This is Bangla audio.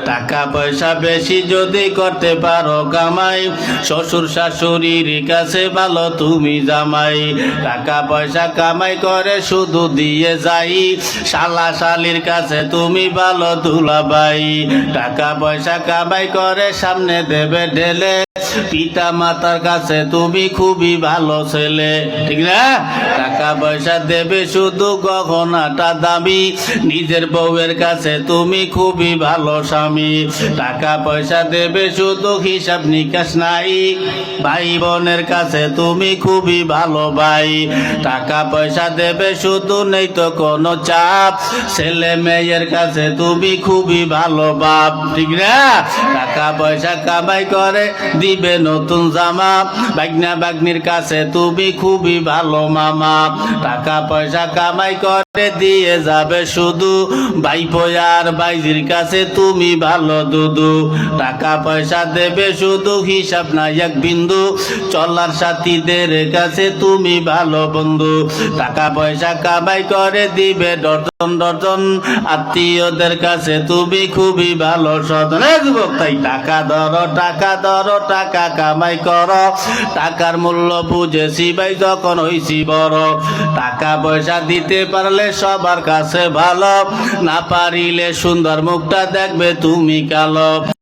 টাকা পয়সা বেশি যদি করতে পারো কামাই, শ্বশুর শাশুড়ির কাছে ভালো তুমি জামাই। টাকা পয়সা কামাই করে শুধু দিয়ে যাই, শালা শালির কাছে তুমি ভালো দুলাভাই। টাকা পয়সা কামাই করে সামনে দেবে ঢেলে, পিতা মাতার কাছে তুমি খুবই ভালো ছেলে, ঠিক না? টাকা পয়সা দেবে শুধু গহনাটা দামি, নিজের বউয়ের কাছে তুমি খুবই ভালো স্বামী। টাকা পয়সা দেবে শুধু হিসাব নিকাশ নাই, ভাই বোনের কাছে তুমি খুবই ভালো ভাই। টাকা পয়সা দেবে শুধু নেই তো কোনো চাপ, ছেলে মেয়ের কাছে তুমি খুবই ভালো বাপ, ঠিক না? টাকা পয়সা কামাই করে দিবে নতুন জামা, বাগনা বাগনির কাছে তুমি খুবই ভালো মামা। টাকা পয়সা কামাই করে দিয়ে যাবে শুধু, ভাইপো আর ভাইজির কাছে তুমি ভালো দুদু। টাকা পয়সা দেবে শুধু হিসাব নাই এক বিন্দু, চলার সাথীদের কাছে তুমি ভালো বন্ধু। টাকা পয়সা কামাই করে দিবে ডজন ডজন, আত্মীয়দের কাছে তুমি খুবই ভালো সদন। যুবক তাই টাকা ধরো টাকা ধরো, টাকা কামাই করো, টাকার মূল্য বুঝেছি ভাই যখন হইছি বড়। টাকা পয়সা দিতে পারলে সবার কাছে ভালো, না পারিলে সুন্দর মুখটা দেখবে তুমি কালো।